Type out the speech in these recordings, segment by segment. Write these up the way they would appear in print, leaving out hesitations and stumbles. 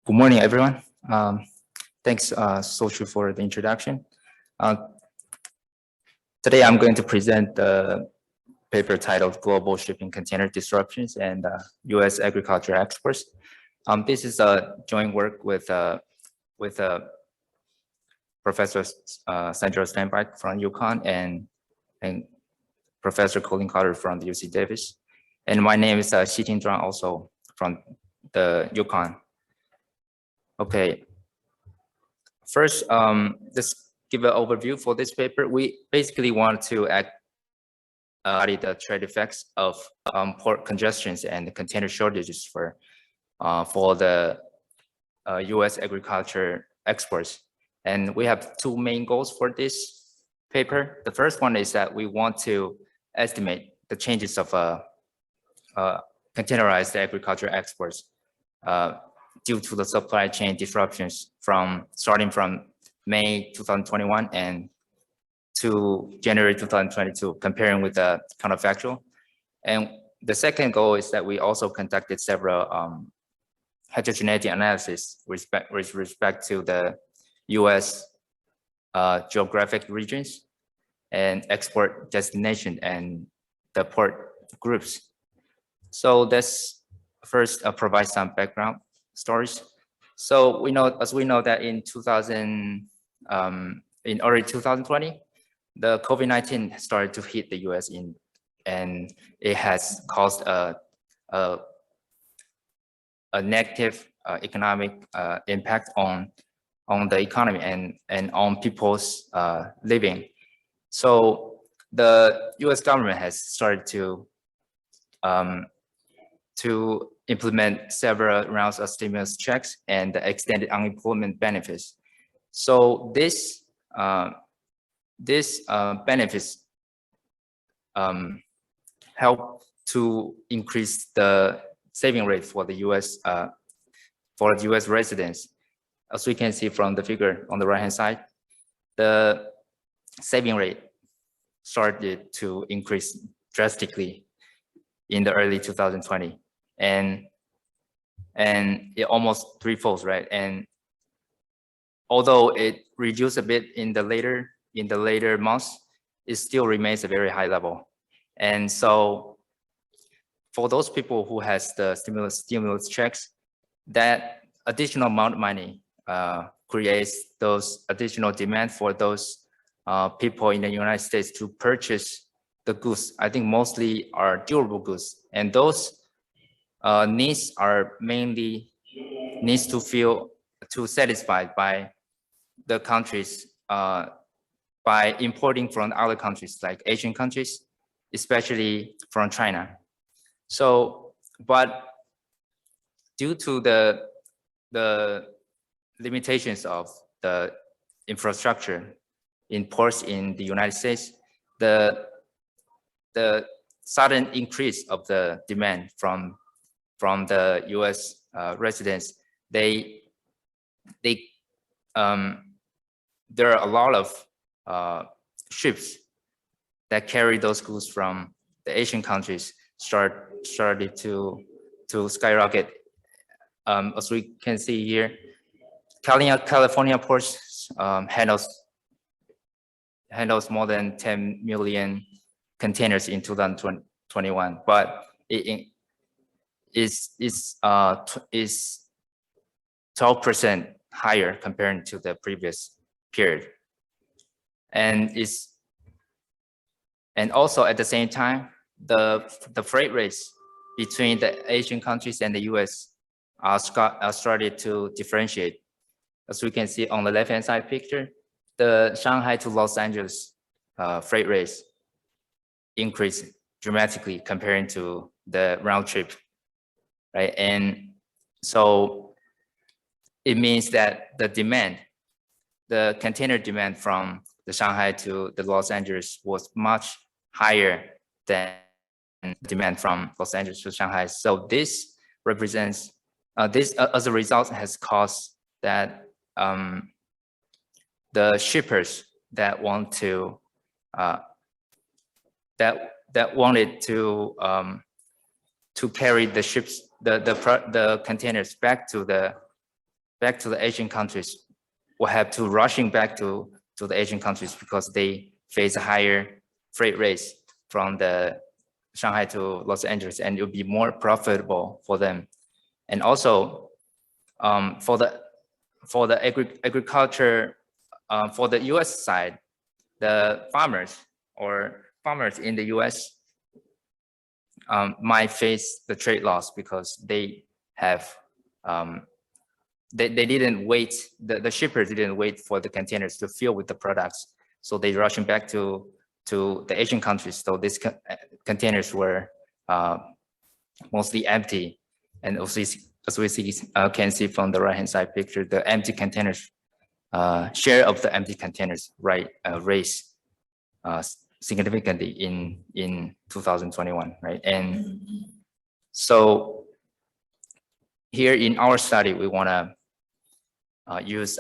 Good morning, everyone. Thanks, Sochu, for the introduction. Today, I'm going to present the paper titled Global Shipping Container Disruptions and U.S. Agriculture Exports. This is a joint work with Professor Sandra Steinbach from UConn and Professor Colin Carter from the UC Davis. And my name is Xiting Zhuang, also from the UConn. Okay. First, just give an overview for this paper. We basically want to study the trade effects of port congestions and container shortages for the U.S. agriculture exports. And we have two main goals for this paper. The first one is that we want to estimate the changes of containerized agriculture exports due to the supply chain disruptions starting from May 2021 and to January 2022, comparing with the counterfactual. And the second goal is that we also conducted several heterogeneity analysis with respect to the U.S. Geographic regions and export destination and the port groups. So let's first provide some background stories. So as we know that in early 2020, the COVID-19 started to hit the U.S. and it has caused a negative economic impact on the economy and on people's living. So the U.S. government has started to implement several rounds of stimulus checks and extended unemployment benefits. So this benefits help to increase the saving rate for the U.S. Residents. As we can see from the figure on the right-hand side, the saving rate started to increase drastically in the early 2020, and it almost threefolds, right? And although it reduced a bit in the later months, it still remains a very high level. And so for those people who has the stimulus checks, that additional amount of money creates those additional demand for those people in the United States to purchase the goods. I think mostly are durable goods, and those needs are mainly needs to satisfied by the countries by importing from other countries like Asian countries, especially from China. So, but due to the limitations of the infrastructure in ports in the United States, the sudden increase of the demand from the U.S. Residents, there are a lot of ships that carry those goods from the Asian countries started to skyrocket. As we can see here, California ports handles more than 10 million containers in 2021, but it is 12% higher compared to the previous period, and also at the same time, the freight rates between the Asian countries and the U.S. are started to differentiate. As we can see on the left-hand side picture, the Shanghai to Los Angeles freight rates increased dramatically comparing to the round trip, right? And so it means that the container demand from the Shanghai to the Los Angeles was much higher than demand from Los Angeles to Shanghai. So this represents this as a result has caused that the shippers that wanted to carry the ships the containers back to the back to the Asian countries will have to rushing back to the Asian countries because they face higher freight rates from the Shanghai to Los Angeles, and it will be more profitable for them. And also for the agriculture, for the US side, the farmers in the US might face the trade loss because they have they didn't wait, the shippers didn't wait for the containers to fill with the products, so they rushing back to the Asian countries. So these containers were mostly empty, and also as we can see from the right hand side picture, the empty containers share of the empty containers raised significantly in 2021, right? And so here in our study, we want to use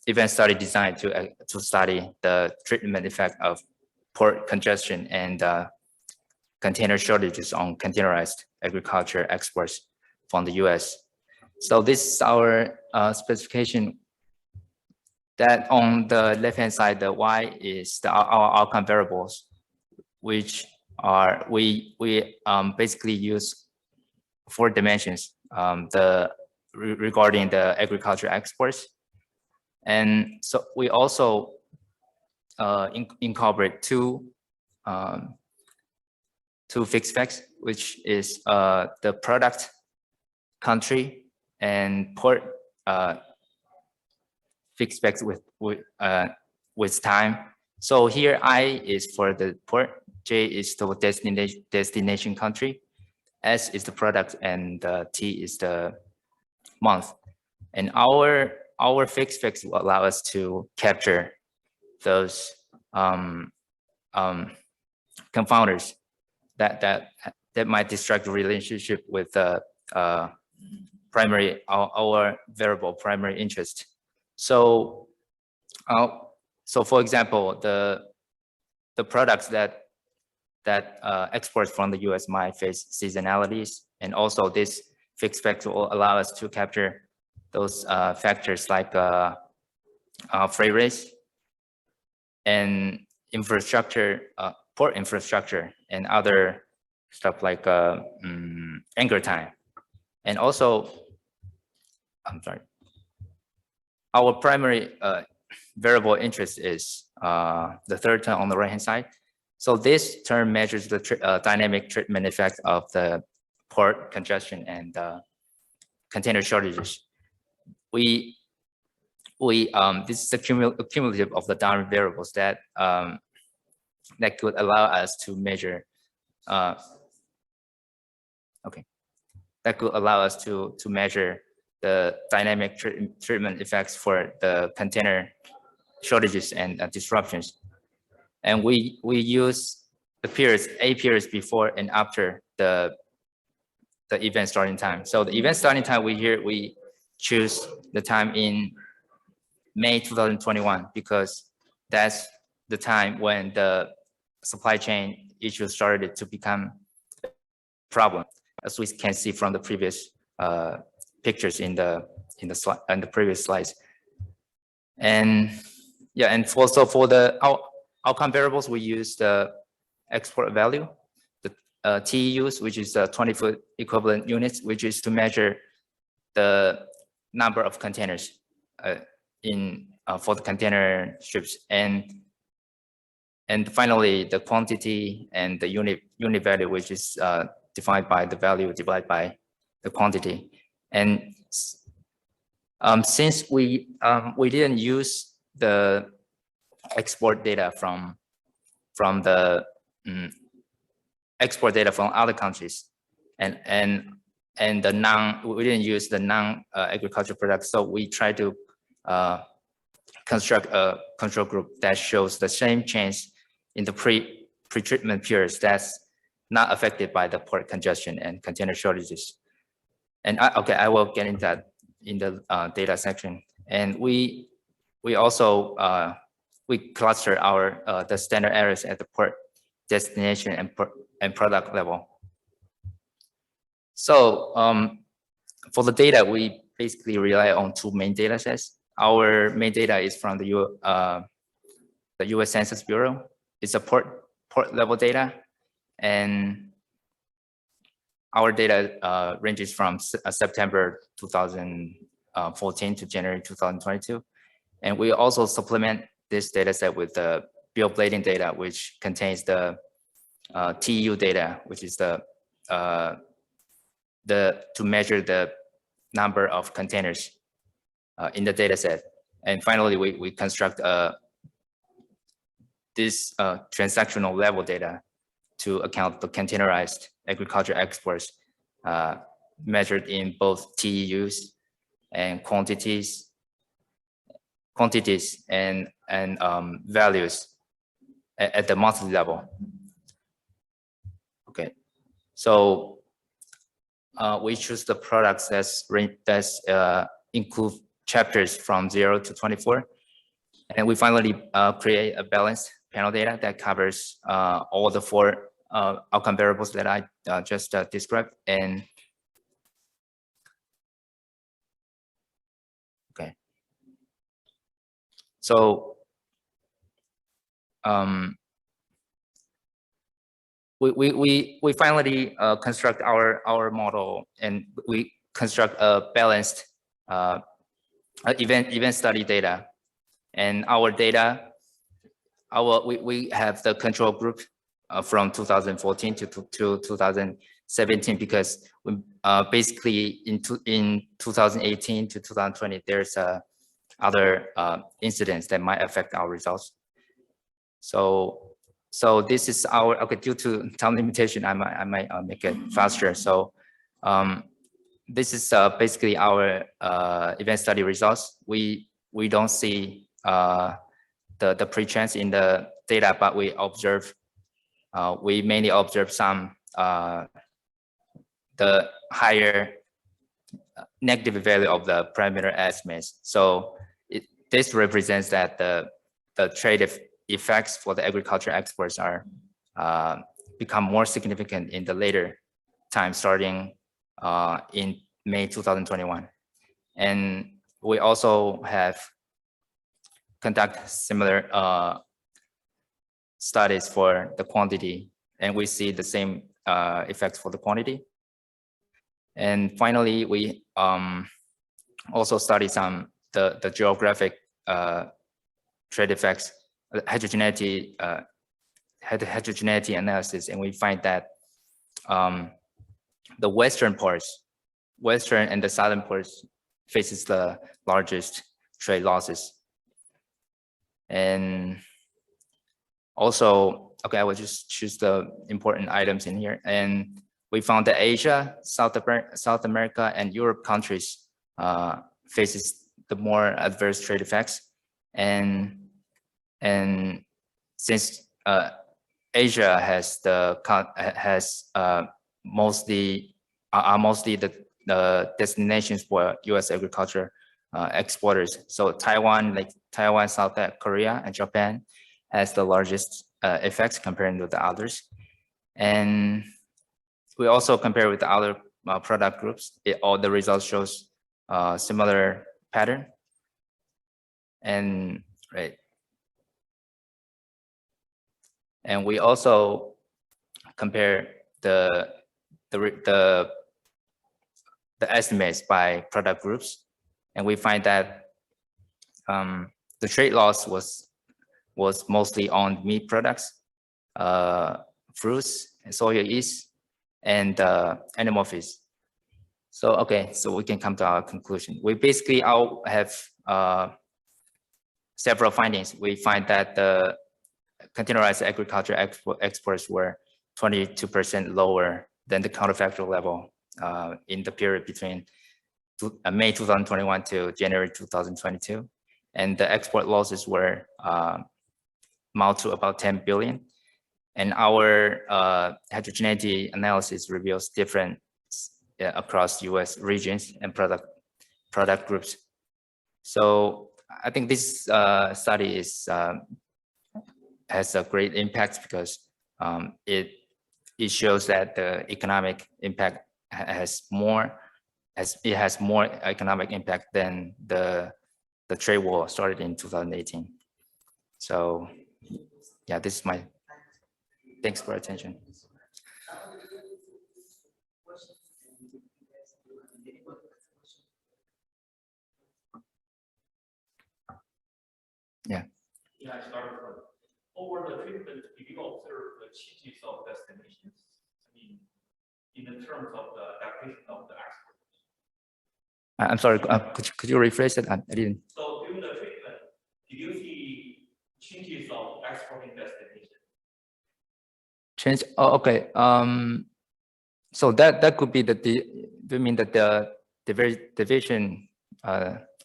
event study design to study the treatment effect of port congestion and container shortages on containerized agriculture exports from the US. So this is our specification. That on the left-hand side, the Y is our outcome variables, which are we basically use 4 dimensions regarding the agriculture exports, and so we also incorporate two fixed facts, which is the product, country, and port fixed facts with time. So here I is for the port, J is the destination country, S is the product, and T is the month. And our fixed facts will allow us to capture those confounders that might disrupt the relationship with the our variable primary interest. So for example, the products that exports from the US might face seasonalities, and also this fixed factor will allow us to capture those factors like freight rates and infrastructure, port infrastructure, and other stuff like anchor time. And also, I'm sorry, our primary variable interest is the third term on the right hand side. So this term measures the dynamic treatment effect of the port congestion and container shortages. This is the cumulative of the downward variables that that could allow us to measure. That could allow us to measure the dynamic treatment effects for the container shortages and disruptions. And we use the periods, A periods before and after the event starting time. So the event starting time, we choose the time in May 2021 because that's the time when the supply chain issues started to become a problem, as we can see from the previous pictures in the slide and the previous slides. And yeah, and for the outcome variables, we use the export value, the TEUs, which is the 20-foot equivalent units, which is to measure the number of containers for the container ships, and finally the quantity and the unit value, which is defined by the value divided by the quantity. And since we didn't use the export data from the export data from other countries, and we didn't use the non-agricultural products, so we try to construct a control group that shows the same change in the pre-treatment periods that's not affected by the port congestion and container shortages. And I will get into that in the data section. And we also we cluster the standard errors at the port destination and product level. So for the data, we basically rely on two main data sets. Our main data is from the US Census Bureau. It's a port level data, and our data ranges from September 2014 to January 2022. And we also supplement this data set with the bill of lading data, which contains the TEU data, which is to measure the number of containers in the data set. And finally, we construct this transactional level data to account the containerized agriculture exports measured in both TEUs and quantities and values at the monthly level. Okay, so we choose the products that's include chapters from 0 to 24, and we finally create a balanced panel data that covers all the four outcome variables that I just described. And okay, so we finally construct our model, and we construct a balanced event study data. And our data, we have the control group from 2014 to 2017, because we, basically in 2018 to 2020, there's other incidents that might affect our results. So this is our, okay, due to time limitation, I might make it faster. So this is basically our event study results. We don't see the pre-trends in the data, but we mainly observe some the higher negative value of the parameter estimates. So this represents that the trade effects for the agriculture exports are become more significant in the later time, starting in May 2021. And we also have conduct similar studies for the quantity, and we see the same effects for the quantity. And finally, we also study some the geographic trade effects, heterogeneity analysis, and we find that the western and the southern parts faces the largest trade losses. And also, okay, I will just choose the important items in here. And we found that Asia, South America, and Europe countries faces the more adverse trade effects. And since Asia has mostly the destinations for U.S. agriculture exporters. So Taiwan, South Korea, and Japan has the largest effects comparing with the others. And we also compare with the other product groups. All the results shows similar pattern. And right. And we also compare the estimates by product groups, and we find that the trade loss was mostly on meat products, fruits, and soya yeast, and animal feeds. So okay, so we can come to our conclusion. We basically all have several findings. We find that the containerized agriculture exports were 22% lower than the counterfactual level in the period between May 2021 to January 2022. And the export losses were amount to about 10 billion. And our heterogeneity analysis reveals different across US regions and product groups. So I think this study is has a great impact because it shows that the economic impact has more as it has more economic impact than the trade war started in 2018. So yeah, this is my, thanks for attention. Yeah. Yeah, I started from over the treatment, did you observe the changes of destinations? I mean, in the terms of the adaptation of the export. I'm sorry, could you rephrase it? I didn't. So during the treatment, did you see changes of exporting destination? Change. Oh, okay. So that could be do you mean that the division?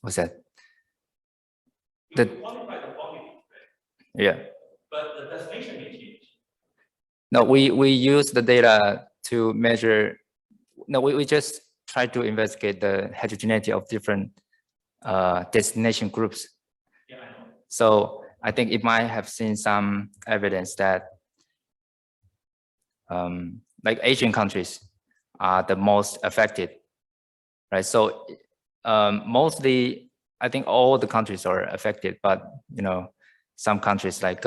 What's that? You quantify the quantity, right? Yeah. But the destination may change. No, we use the data to measure. No, we just try to investigate the heterogeneity of different destination groups. Yeah, I know. So I think it might have seen some evidence that like Asian countries are the most affected, right? So mostly, I think all the countries are affected, but you know, some countries like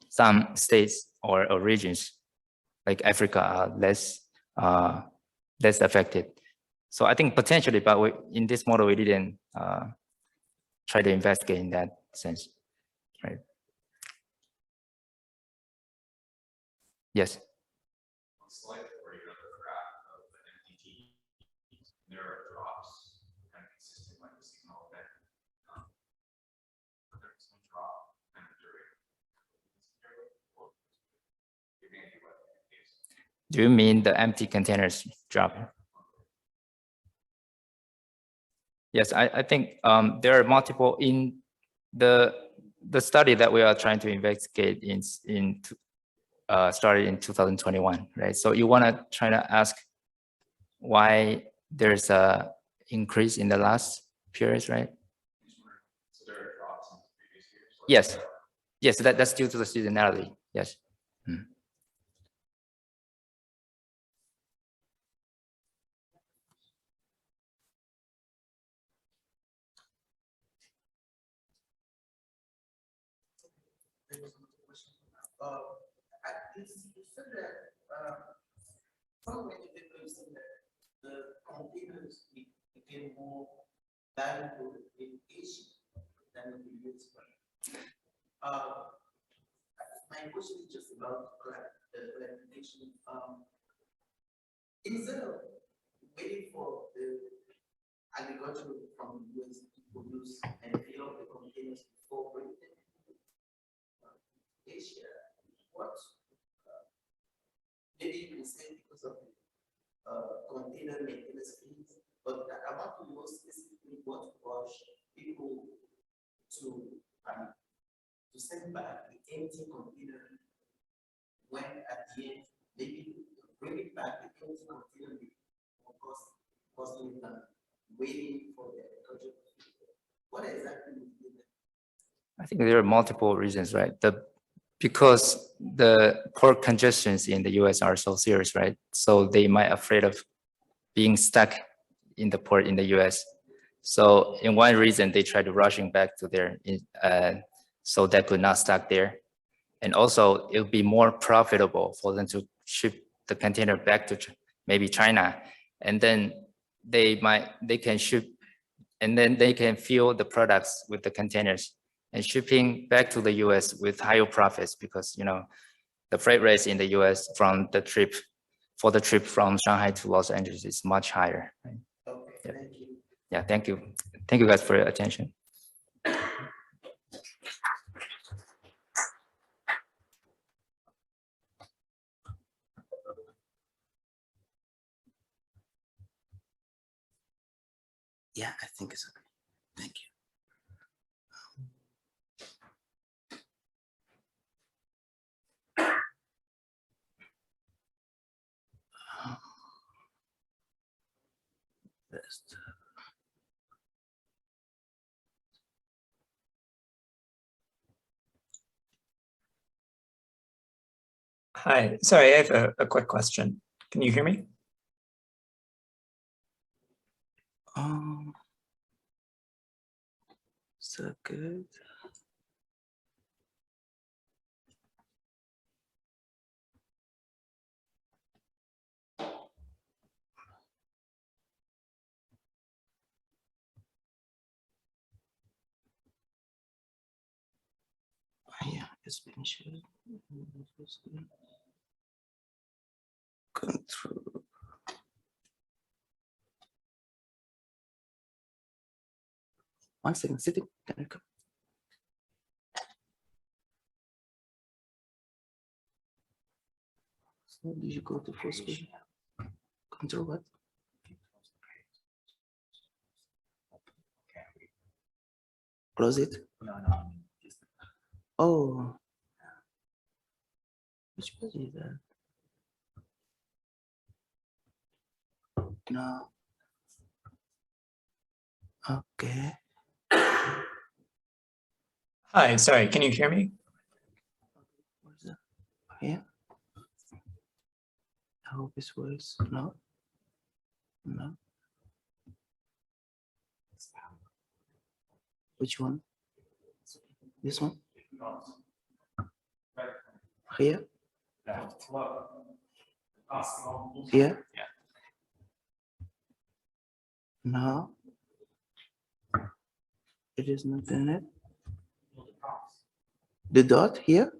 some states or regions like Africa are less affected. So I think potentially, but in this model we didn't try to investigate in that sense, right? Yes. Slide where you have the graph of the MDT, there are drops kind of consistent like the signal event. But there's some drop kind of during. Do you mean the empty containers drop? Yes, I think there are multiple in the study that we are trying to investigate started in 2021, right? So you want to try to ask why there's a increase in the last periods, right? So there are drops in the previous years. Yes, yes, that's due to the seasonality. Yes. You said that from many people said that the containers became more valuable in Asia than in the US. My question is just about clarification. Instead of waiting for the agriculture from the US to produce and fill up the containers before bringing them to Asia, what maybe you can say because of the container maintenance fees, but I want to know specifically what push people to send back the empty container when at the end maybe bring it back the empty container because costing them waiting for the agriculture. What exactly is it? I think there are multiple reasons, right? Because the port congestions in the US are so serious, right? So they might afraid of being stuck in the port in the US. So in one reason, they try to rushing back to their, so that could not stuck there. And also it would be more profitable for them to ship the container back to maybe China. And then they can ship, and then they can fill the products with the containers and shipping back to the US with higher profits because, you know, the freight rates in the US from the trip, for the trip from Shanghai to Los Angeles is much higher. Right? Okay, yeah. Thank you. Yeah, thank you. Thank you guys for your attention. Yeah, I think it's okay. Thank you. Best. Hi, sorry, I have a quick question. Can you hear me? So good. Yeah, it's been shared. Control. One second, sitting. Can I come? So did you go to full screen? Control what? Close it. No. Oh. Which page is that? No. Okay. Hi, sorry, can you hear me? What's that? Here. I hope this works. No. No. Which one? This one? Here? Here? Yeah. No. It is not in it. The dot here?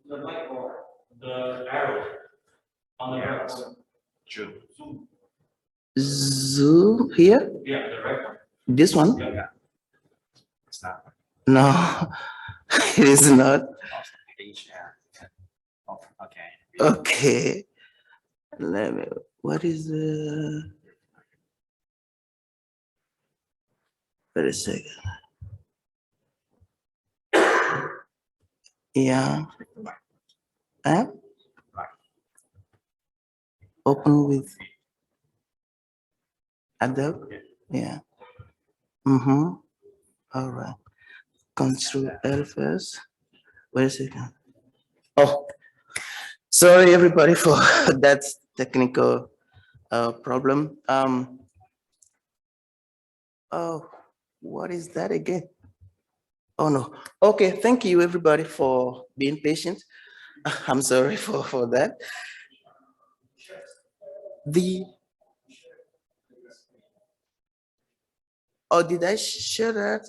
The light bar, the arrow on the arrow. True. Zoom. Zoom here? Yeah, the right one. This one? Yeah. It's not. No, it is not. Also page, yeah. Oh, okay. Okay. Let me, what is the? Wait a second. Yeah. Huh? Open with Adobe. Yeah. Mm-hmm. All right. Control L first. Wait a second. Oh, sorry everybody for that technical problem. Oh, what is that again? Oh no. Okay, thank you everybody for being patient. I'm sorry for that. Oh, did I share that?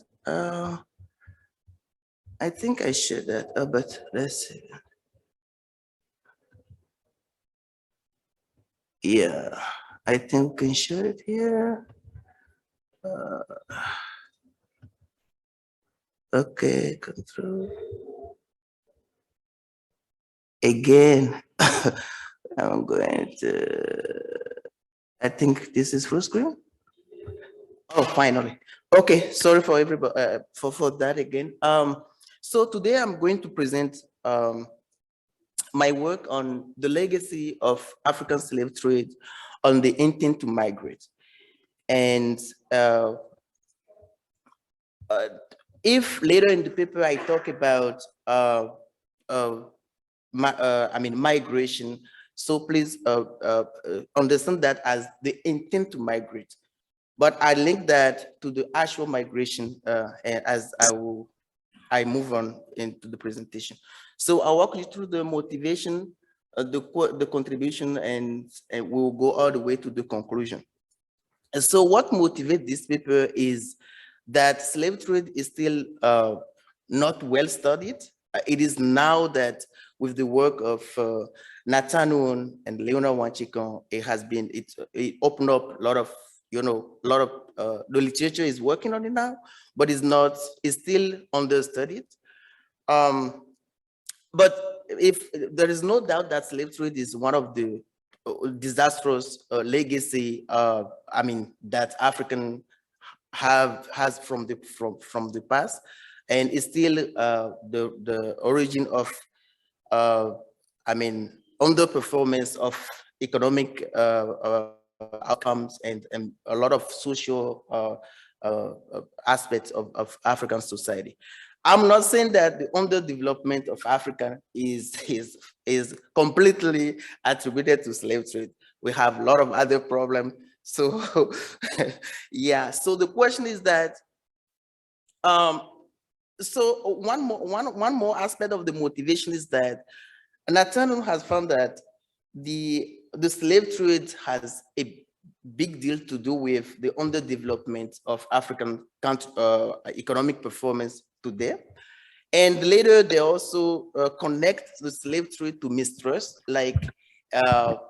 I think I shared that, but let's see. Yeah, I think we can share it here. Okay, control. Again, I'm going to, I think this is full screen. Oh, finally. Okay, sorry for everybody, for that again. So today I'm going to present my work on the legacy of African slave trade on the intent to migrate. And if later in the paper I talk about migration, so please understand that as the intent to migrate. But I link that to the actual migration as I move on into the presentation. So I'll walk you through the motivation, the contribution, and we'll go all the way to the conclusion. And so what motivates this paper is that slave trade is still not well studied. It is now that with the work of Nathaniel and Leonard Wanchikon, it opened up a lot of, the literature is working on it now, but it's still understudied. But if there is no doubt that slave trade is one of the disastrous legacy, that African has from the past, and it's still the origin of underperformance of economic outcomes and a lot of social aspects of African society. I'm not saying that the underdevelopment of Africa is completely attributed to slave trade, we have a lot of other problems. So yeah, so the question is that, so one more aspect of the motivation is that Nathaniel has found that the slave trade has a big deal to do with the underdevelopment of African economic performance today. And later they also connect the slave trade to mistrust, like the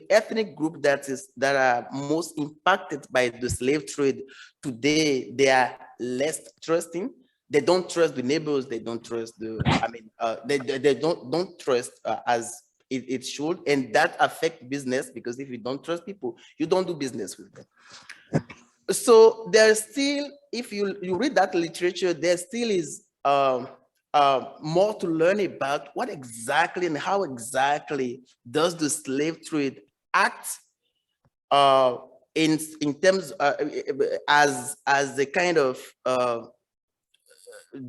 ethnic group that are most impacted by the slave trade today, they are less trusting. They don't trust the neighbors. They don't trust the, they don't trust as it should, and that affect business, because if you don't trust people, you don't do business with them. So there's still, if you read that literature, there still is more to learn about what exactly and how exactly does the slave trade act in terms as the kind of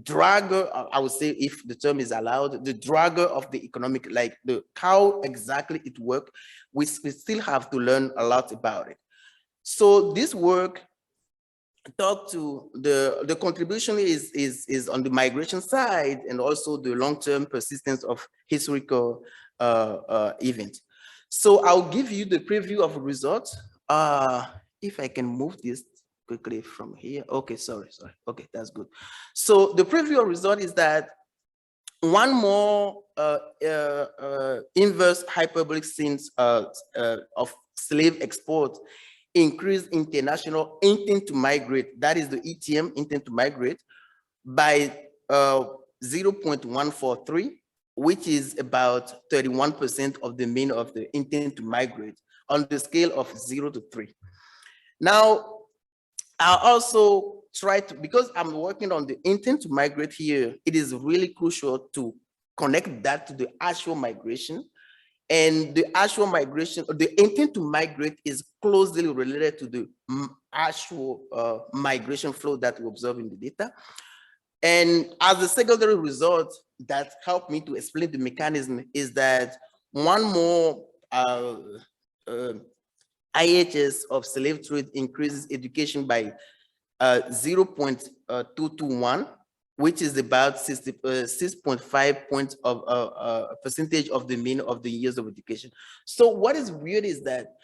dragger, I would say, if the term is allowed, the dragger of the economic, like the how exactly it works. We still have to learn a lot about it. So this work talk to the contribution is on the migration side, and also the long-term persistence of historical events. So I'll give you the preview of results. If I can move this quickly from here. Okay, sorry. Okay, that's good. So the preview of result is that one more inverse hyperbolic sense of slave export increased international intent to migrate, that is the ETM, intent to migrate, by 0.143, which is about 31% of the mean of the intent to migrate on the scale of 0 to 3. Now, I also try to, because I'm working on the intent to migrate here, it is really crucial to connect that to the actual migration. And the actual migration, the intent to migrate, is closely related to the actual migration flow that we observe in the data. And as a secondary result that helped me to explain the mechanism is that one more IHS of slave trade increases education by 0.221, which is about 6.5 points of percentage of the mean of the years of education. So what is weird is that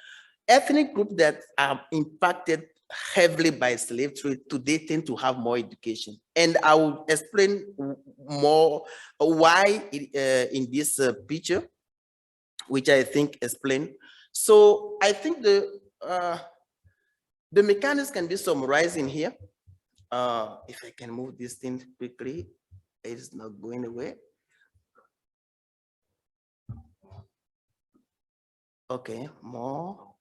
ethnic groups that are impacted heavily by slave trade today tend to have more education. And I will explain more why in this picture, which I think explain. So I think the mechanisms can be summarized in here. If I can move this thing quickly, it's not going away. Okay, more.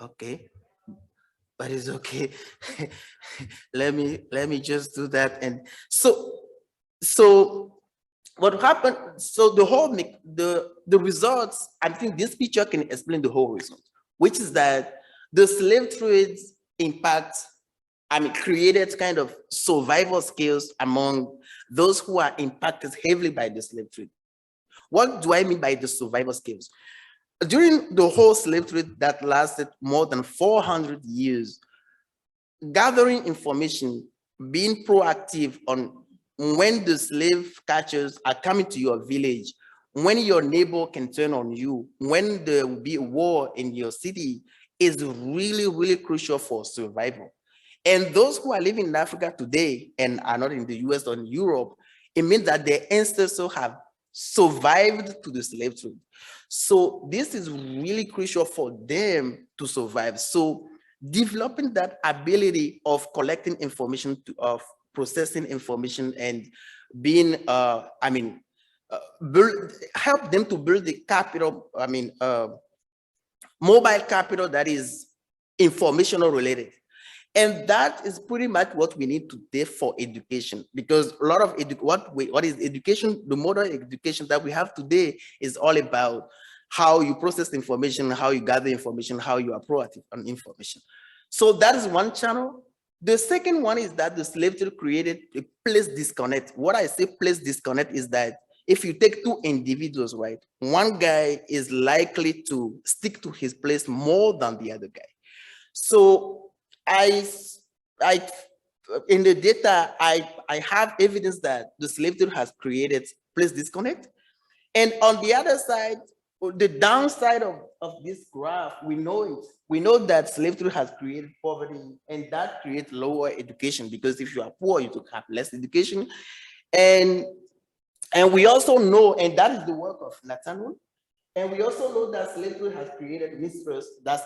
Okay, but it's okay. let me just do that. And so what happened? So the whole the results, I think this picture can explain the whole result, which is that the slave trade's impact, created kind of survival skills among those who are impacted heavily by the slave trade. What do I mean by the survival skills? During the whole slave trade that lasted more than 400 years, gathering information, being proactive on when the slave catchers are coming to your village, when your neighbor can turn on you, when there will be a war in your city, is really, really crucial for survival. And those who are living in Africa today and are not in the US or in Europe, it means that their ancestors have survived to the slave trade. So this is really crucial for them to survive. So developing that ability of collecting information, of processing information, and being, help them to build the capital, mobile capital that is informational related. And that is pretty much what we need today for education, because a lot of what is education, the modern education that we have today is all about how you process information, how you gather information, how you are proactive on information. So that is one channel. The second one is that the slave trade created a place disconnect. What I say place disconnect is that if you take two individuals, right, one guy is likely to stick to his place more than the other guy. So I in the data, I have evidence that the slave trade has created place disconnect. And on the other side, the downside of this graph, we know it. We know that slave trade has created poverty, and that creates lower education, because if you are poor, you have less education. And we also know, and that is the work of Nathaniel, and we also know that slave trade has created mistrust. That's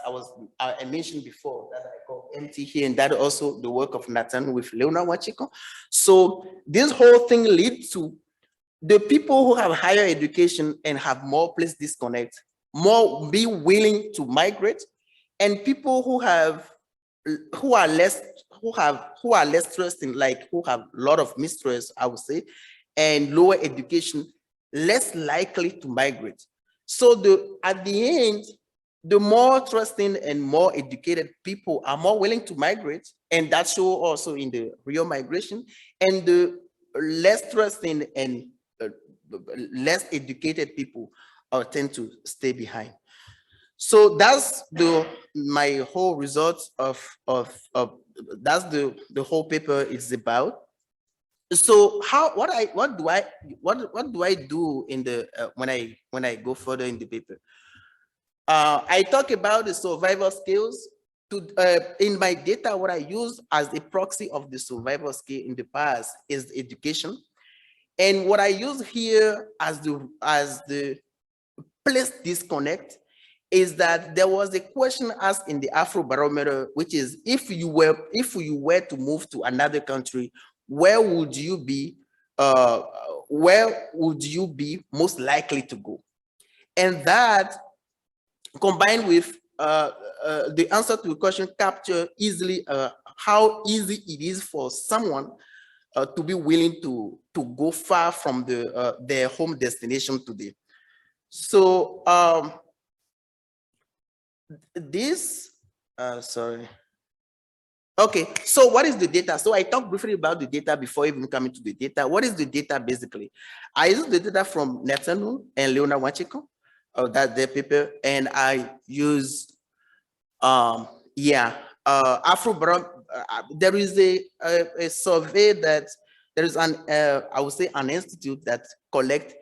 I mentioned before that I call MT here, and that also the work of Nathan with Leonard Wachiko. So this whole thing leads to the people who have higher education and have more place disconnect, more be willing to migrate, and people who are less trusting, like who have a lot of mistrust, I would say, and lower education, less likely to migrate. So at the end, the more trusting and more educated people are more willing to migrate, and that shows also in the real migration, and the less trusting and less educated people tend to stay behind. So that's my whole results of that's the whole paper is about. So what do I do in the when I go further in the paper? I talk about the survival skills. In my data, what I use as a proxy of the survival skill in the past is education. And what I use here as the place disconnect is that there was a question asked in the Afrobarometer, which is if you were to move to another country, where would you be most likely to go? And that combined with the answer to the question capture easily how easy it is for someone to be willing to go far from their home destination today. So sorry. Okay, so what is the data? So I talked briefly about the data before even coming to the data. What is the data basically? I use the data from Netanyahu and Leonard Wachiko, that's their paper, and I use there is a survey that there is I would say an institute that collect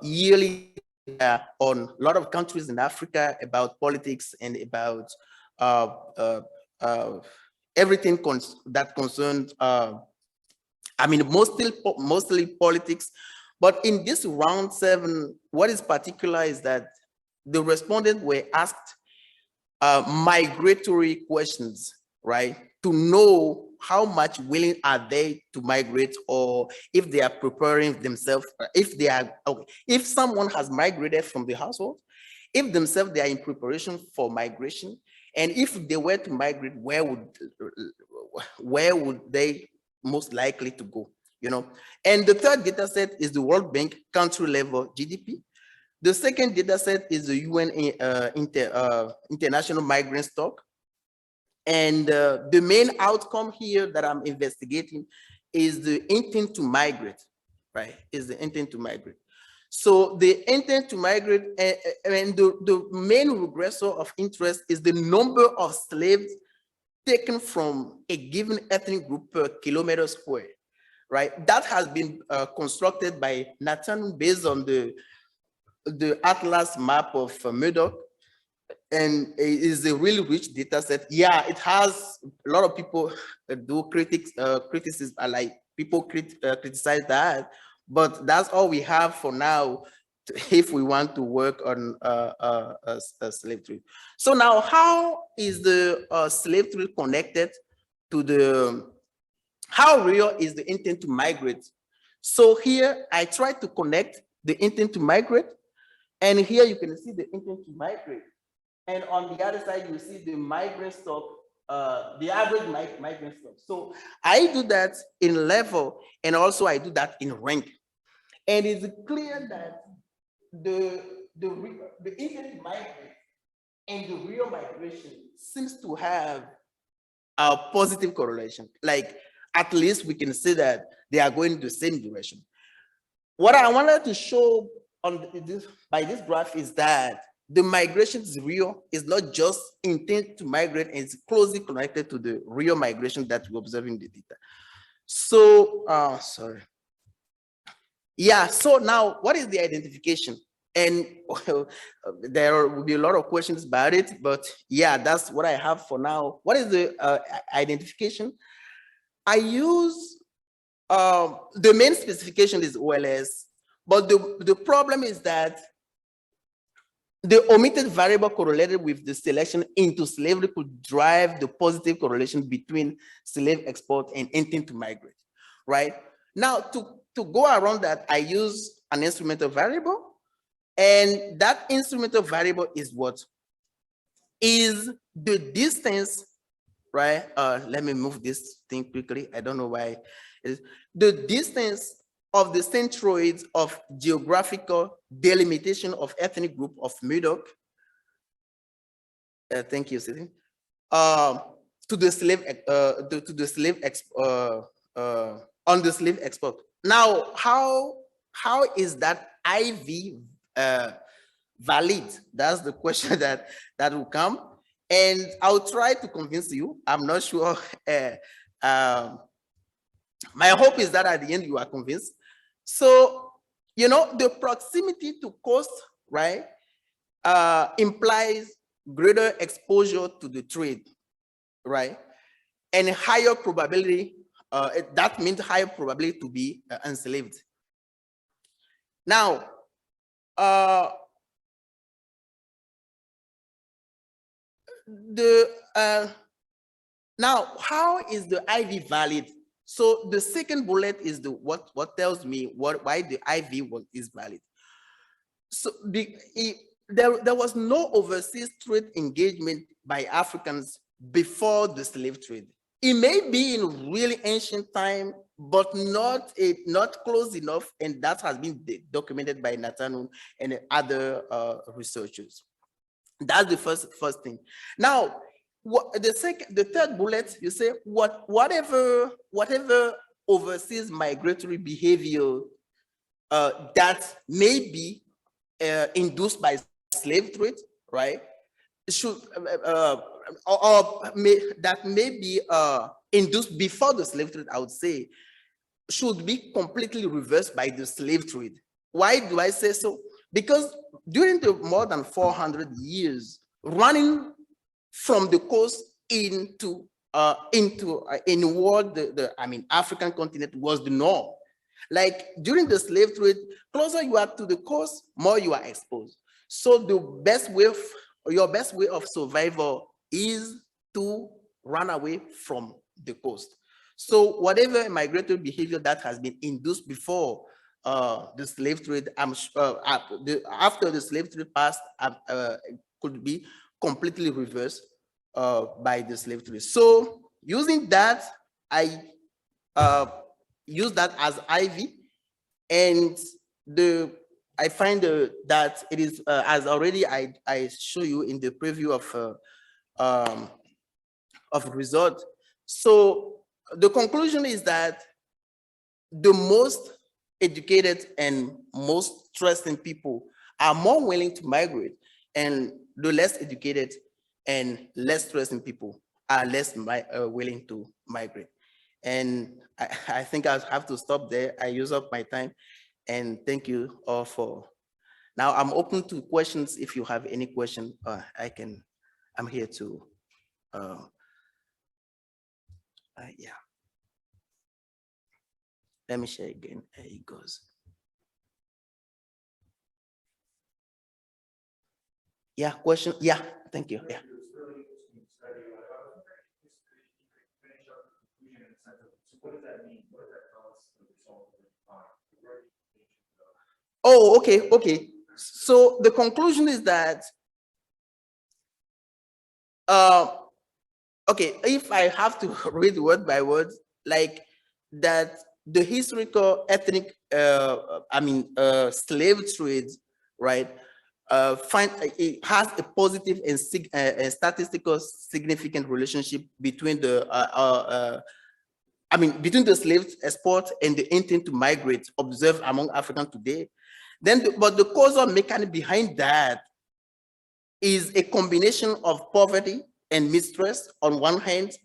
yearly on a lot of countries in Africa about politics and about everything that concerns I mean mostly politics. But in this round 7, what is particular is that the respondents were asked migratory questions, right? To know how much willing are they to migrate, or if they are preparing themselves, if someone has migrated from the household, if themselves they are in preparation for migration, and if they were to migrate, where would they most likely to go, you know? And the third data set is the World Bank country level GDP. The second data set is the UN International Migrant Stock. And the main outcome here that I'm investigating is the intent to migrate, right? Is the intent to migrate. So the intent to migrate, and the main regressor of interest is the number of slaves taken from a given ethnic group per kilometer square, right? That has been constructed by Nathan based on the Atlas map of Murdoch, and it is a really rich data set. Yeah, it has a lot of people do criticism, like people criticize that, but that's all we have for now if we want to work on slave trade. So now, how is the slave trade connected to how real is the intent to migrate? So here I try to connect the intent to migrate, and here you can see the intent to migrate. And on the other side, you see the migrant stock, the average migrant stock. So I do that in level, and also I do that in rank. And it's clear that the intent to migrate and the real migration seems to have a positive correlation. Like at least we can say that they are going the same direction. What I wanted to show on this by this graph is that the migration is real. It's not just intent to migrate, and it's closely connected to the real migration that we observe in the data. So, sorry. Yeah, so now what is the identification? And well, there will be a lot of questions about it, but yeah, that's what I have for now. What is the identification? I use the main specification is OLS, but the problem is that the omitted variable correlated with the selection into slavery could drive the positive correlation between slave export and intent to migrate, right? Now, to go around that, I use an instrumental variable, and that instrumental variable is what? Is the distance, right? Let me move this thing quickly. I don't know why. It's the distance of the centroids of geographical delimitation of ethnic group of Medoc. Thank you, Sitting. To the slave on the slave export. Now, how is that IV valid? That's the question that will come, and I'll try to convince you. I'm not sure. My hope is that at the end you are convinced. So, you know, the proximity to coast, right, implies greater exposure to the trade, right, and higher probability. That means higher probability to be enslaved. Now, now how is the IV valid? So the second bullet is the what tells me why the IV is valid. So there was no overseas trade engagement by Africans before the slave trade. It may be in really ancient time, but not close enough, and that has been documented by Nathaniel and other researchers. That's the first thing. Now, the third bullet, you say whatever overseas migratory behavior that may be induced by slave trade, right? Should that may be induced before the slave trade, I would say, should be completely reversed by the slave trade. Why do I say so? Because during the more than 400 years, running from the coast into what the African continent was the norm. Like during the slave trade, closer you are to the coast, more you are exposed. So your best way of survival is to run away from the coast. So whatever migratory behavior that has been induced before the slave trade, after the slave trade passed, could be completely reversed by the slave trade. So using that, I use that as IV, and I find that it is as already I show you in the preview of result. So the conclusion is that the most educated and most trusting people are more willing to migrate, and the less educated and less trusting people are less willing to migrate. And I think I have to stop there. I use up my time, and thank you all for. Now I'm open to questions. If you have any question, I'm here to. Yeah. Let me share again. There it goes. Yeah, question. Yeah, thank you. Yeah. What does that mean? What does that tell us the result of the design? Oh, okay. So the conclusion is that, okay, if I have to read word by word, like that the historical ethnic, slave trades, right, it has a positive and statistical significant relationship between the between the slave export and the intent to migrate observed among Africans today. Then, but the causal mechanism behind that is a combination of poverty and mistrust on one hand,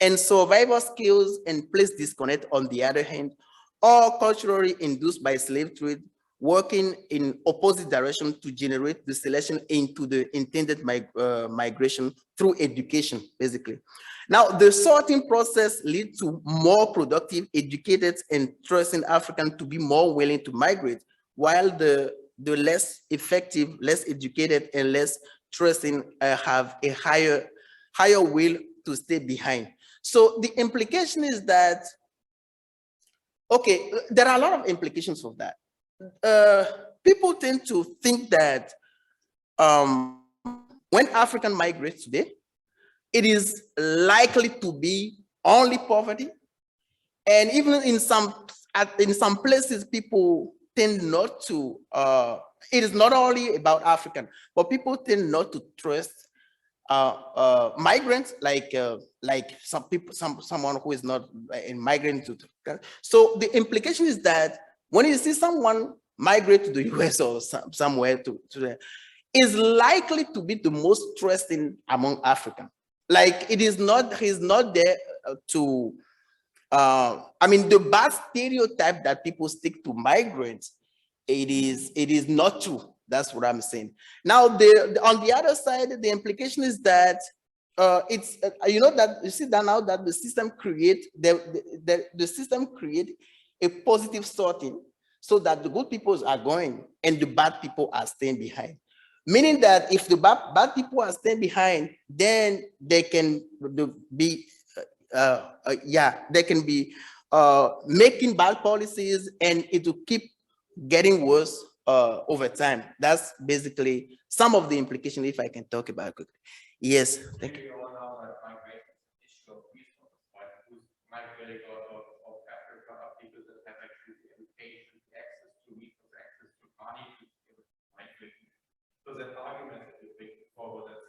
and survival skills and place disconnect on the other hand, all culturally induced by slave trade, working in opposite direction to generate the selection into the intended migration through education, basically. Now, the sorting process leads to more productive, educated, and trusting Africans to be more willing to migrate, while the less effective, less educated, and less trusting have a higher will to stay behind. So the implication is that, okay, there are a lot of implications of that. People tend to think that when African migrate today, it is likely to be only poverty. And even in some places, people tend not to, it is not only about African, but people tend not to trust migrants like someone who is not a migrant to. So the implication is that when you see someone migrate to the US or somewhere to there, is likely to be the most trusting among African. Like it is not, he's not there to, the bad stereotype that people stick to migrants, it is not true. That's what I'm saying. Now, on the other side, the implication is that it's that you see that now that the system create the system create a positive sorting, so that the good people are going and the bad people are staying behind. Meaning that if the bad people are staying behind, then they can be they can be making bad policies, and it will keep getting worse over time. That's basically some of the implications, if I can talk about it. Yes, thank you. So that argument that you bring forward, that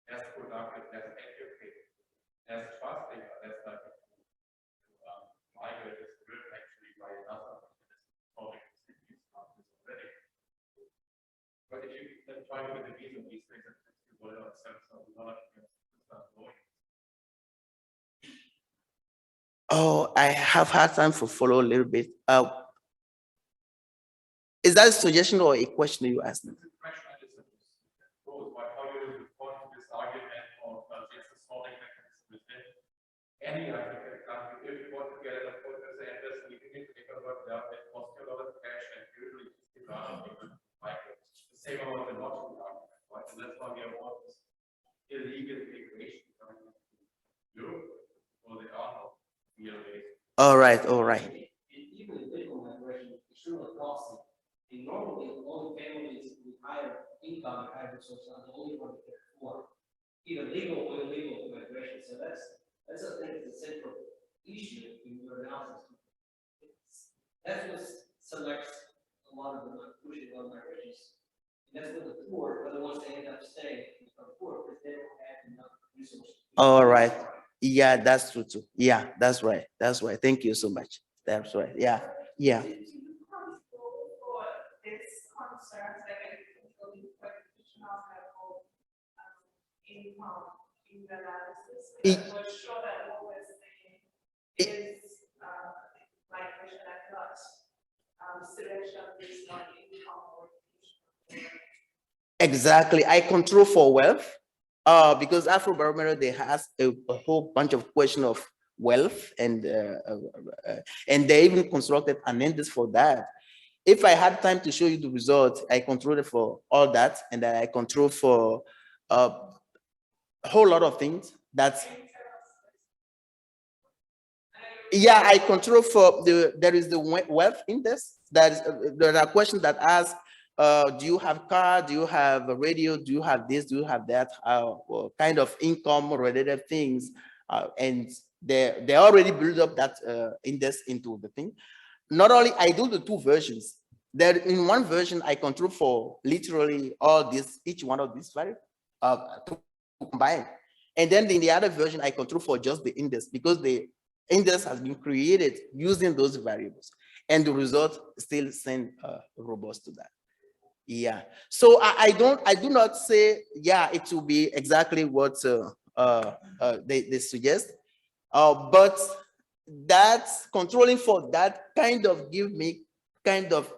less productive, less educated, less trusting, less likely to migrate is driven actually by another solving cities already. But if you then try to get the reason these things, you will not sense of knowledge start going. Oh, I have had time to follow a little bit. Is that a suggestion or a question you asked me? Any example, if you want to get a photo centers, we need to take a work out that costs you a lot of cash, and usually like the same amount of lottery argument, right? So that's why we have all this illegal immigration coming into Europe, or they are not real-based. All right. Even illegal migration is extremely costly. And normally, only families with higher income and higher resources are the only ones that can afford either legal or illegal migration. So that's I think it's a central issue in your analysis. That's what selects a lot of the pushing on migrations. And that's what the poor are the ones that end up staying become poor because they don't have enough resources. All right. Yeah, that's true too. Yeah, that's right. That's right. Thank you so much. That's right. Yeah. Yeah. It was sure that what we're saying is migration and not selection based on income or education. Exactly. I control for wealth because Afrobarometer, they has a whole bunch of questions of wealth, and they even constructed an index for that. If I had time to show you the results, I controlled for all that, and then I control for a whole lot of things. That's yeah, I control for there is the wealth index. That is there are questions that ask, do you have car, do you have a radio, do you have this, do you have that, kind of income related things, and they already build up that index into the thing. Not only I do the two versions, There in one version, I control for literally all this, each one of these variables to combine. And then in the other version, I control for just the index because the index has been created using those variables. And the result still send robust to that. Yeah. So I do not say, yeah, it will be exactly what they suggest. But that's controlling for that kind of give me kind of,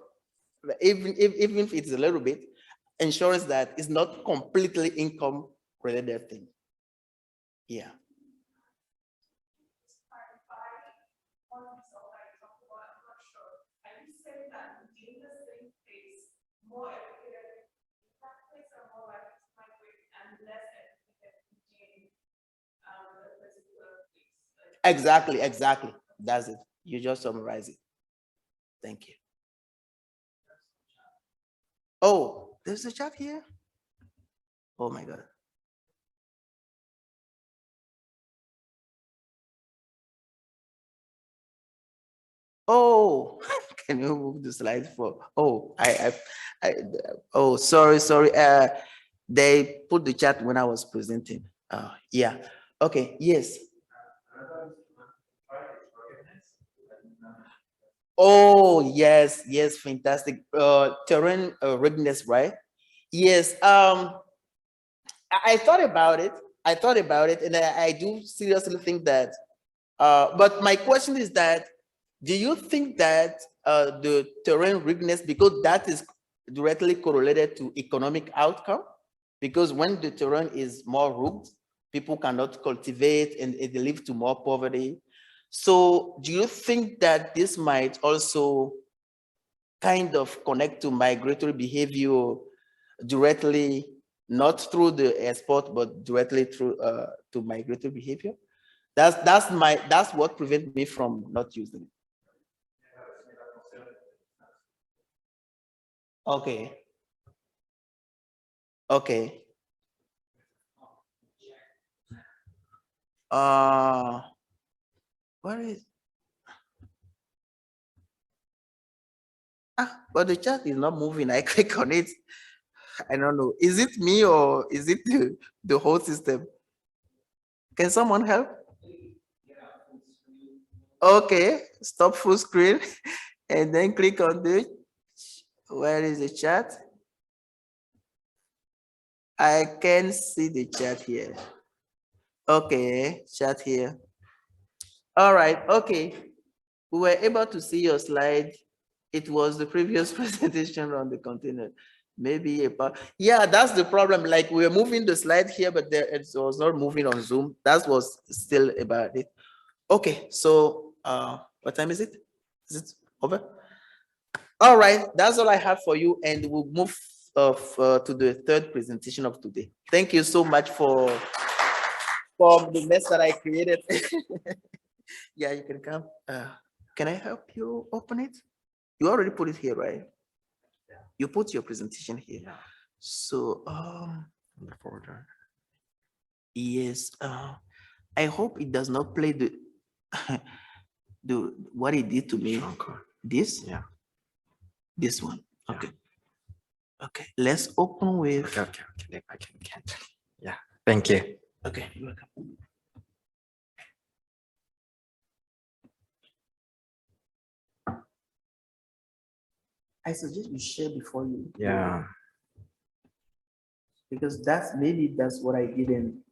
even if it's a little bit, ensures that it's not completely income related thing. Yeah. More educated practice or more like migrate and less educated in the particular place. Exactly. That's it. You just summarize it. Thank you. Oh, there's a chat here. Oh my God. Oh, can you move the slide for? Oh, oh, sorry. They put the chat when I was presenting. Yeah. Okay. Yes. Oh, yes. Fantastic. Terrain readiness, right? Yes. I thought about it. And I do seriously think that. But my question is that, do you think that the terrain readiness, because that is directly correlated to economic outcome? Because when the terrain is more rugged, people cannot cultivate and it leads to more poverty. So do you think that this might also kind of connect to migratory behavior directly, not through the export, but directly through to migratory behavior? That's what prevents me from not using it. Okay. What is? But the chat is not moving. I click on it. I don't know. Is it me or is it the whole system? Can someone help? Okay, stop full screen and then click on where is the chat? I can see the chat here. Okay, chat here. All right, okay. We were able to see your slide. It was the previous presentation on the container. Maybe about, yeah, that's the problem. Like we're moving the slide here, but it was not moving on Zoom. That was still about it. Okay, so what time is it? Is it over? All right, that's all I have for you, and we'll move to the third presentation of today. Thank you so much for the mess that I created. Yeah, you can come. Can I help you open it? You already put it here, right? Yeah. You put your presentation here. Yeah. So the folder. Yes. I hope it does not play the what it did to me. Okay. This? Yeah. This one. Okay. Yeah. Okay. Let's open with. Okay. I can. Yeah. Thank you. Okay. You're welcome. I suggest you share before you. Yeah. Because maybe that's what I didn't.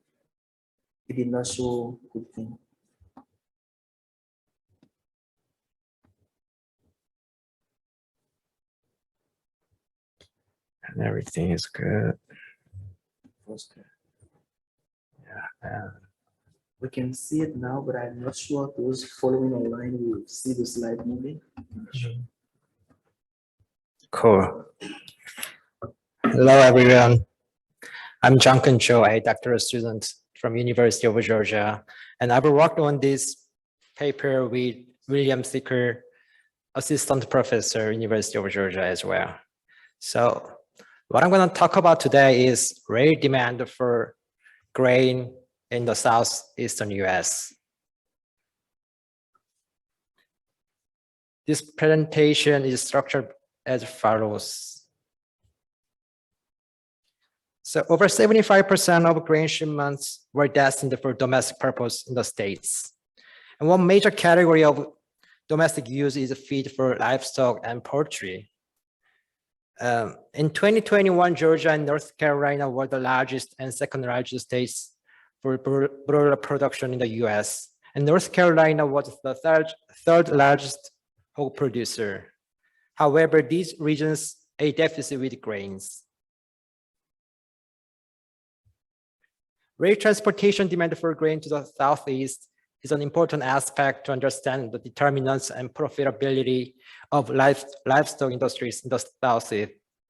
It did not show good thing. And everything is good. Yeah. We can see it now, but I'm not sure those following online will see the slide moving. Cool. Hello, everyone. I'm Junkin Cho, a doctoral student from University of Georgia, and I've worked on this paper with William Sicker, assistant professor, University of Georgia as well. So what I'm going to talk about today is real demand for grain in the southeastern US. This presentation is structured as follows. So over 75% of grain shipments were destined for domestic purpose in the States. And one major category of domestic use is feed for livestock and poultry. In 2021, Georgia and North Carolina were the largest and second largest states for broiler production in the US. And North Carolina was the third largest hog producer. However, these regions a deficit with grains. Rail transportation demand for grain to the Southeast is an important aspect to understand the determinants and profitability of livestock industries in the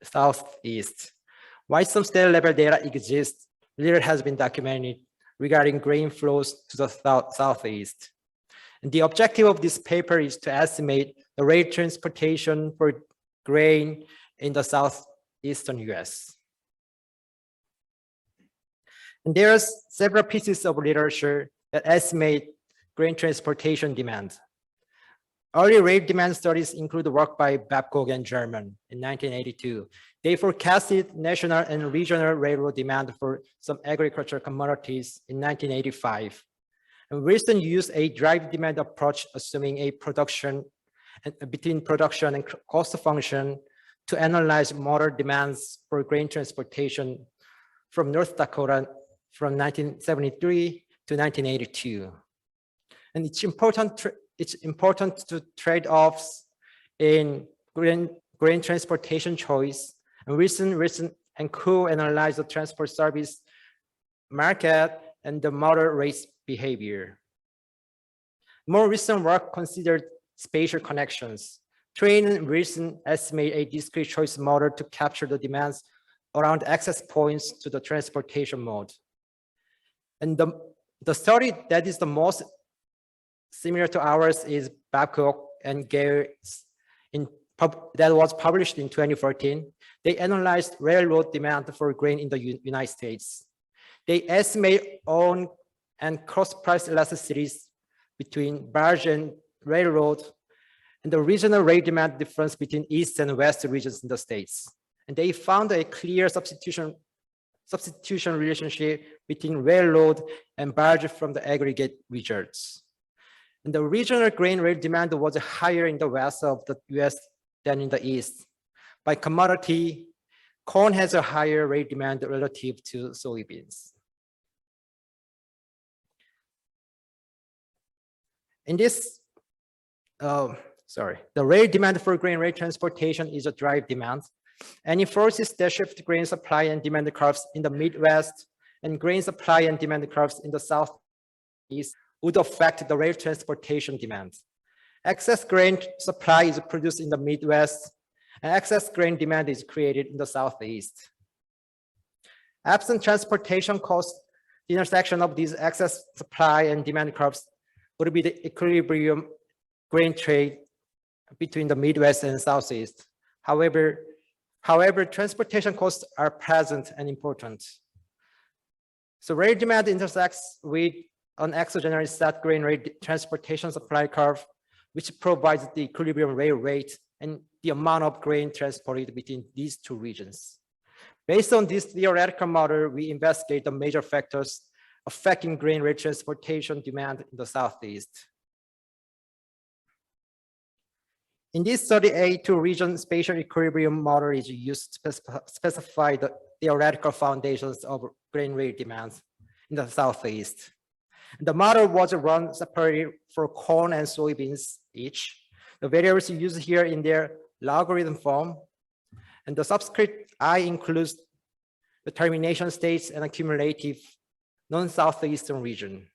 Southeast. While some state level data exists, little has been documented regarding grain flows to the Southeast. And the objective of this paper is to estimate the rail transportation for grain in the Southeastern US. And there are several pieces of literature that estimate grain transportation demand. Early rail demand studies include work by Babcock and German in 1982. They forecasted national and regional railroad demand for some agricultural commodities in 1985. And Wilson used a drive demand approach, assuming a between production and cost function to analyze modal demands for grain transportation from North Dakota from 1973 to 1982. And it's important to trade-offs in grain transportation choice. And Wilson and co-analyze the transport service market and the modal race behavior. More recent work considered spatial connections. Train and Wilson estimate a discrete choice model to capture the demands around access points to the transportation mode. And the study that is the most similar to ours is Babcock and Gary's that was published in 2014. They analyzed railroad demand for grain in the United States. They estimate on and cost price elasticities between barge and railroad and the regional rail demand difference between east and west regions in the States. And they found a clear substitution relationship between railroad and barge from the aggregate results. And the regional grain rail demand was higher in the west of the US than in the east. By commodity, corn has a higher rail demand relative to soybeans. In this, the rail demand for grain rail transportation is a drive demand, and it forces the shift grain supply and demand curves in the Midwest, and grain supply and demand curves in the Southeast would affect the rail transportation demand. Excess grain supply is produced in the Midwest, and excess grain demand is created in the Southeast. Absent transportation costs, the intersection of these excess supply and demand curves would be the equilibrium grain trade between the Midwest and Southeast. However, transportation costs are present and important. So rail demand intersects with an exogenous set grain rate transportation supply curve, which provides the equilibrium rail rate and the amount of grain transported between these two regions. Based on this theoretical model, we investigate the major factors affecting grain rate transportation demand in the Southeast. In this study, a two-region spatial equilibrium model is used to specify the theoretical foundations of grain rate demands in the Southeast. The model was run separately for corn and soybeans each. The variables used here in their logarithm form, and the subscript I includes the termination states and accumulative non-Southeastern region,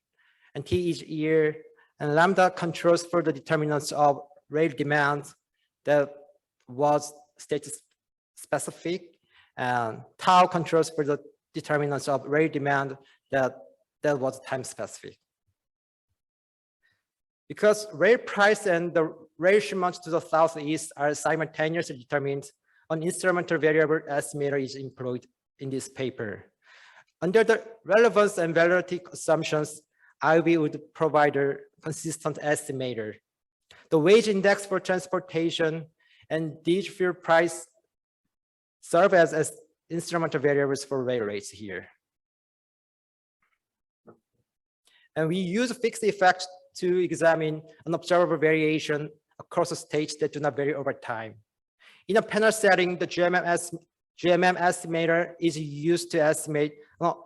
and T each year, and lambda controls for the determinants of rail demand that was state specific, and tau controls for the determinants of rail demand that was time specific. Because rail price and the rail shipments to the Southeast are simultaneously determined, an instrumental variable estimator is employed in this paper. Under the relevance and validity assumptions, IB would provide a consistent estimator. The wage index for transportation And these fuel price serve as instrumental variables for rail rates here. And we use fixed effects to examine an observable variation across the states that do not vary over time. In a panel setting, the GMM estimator is used to estimate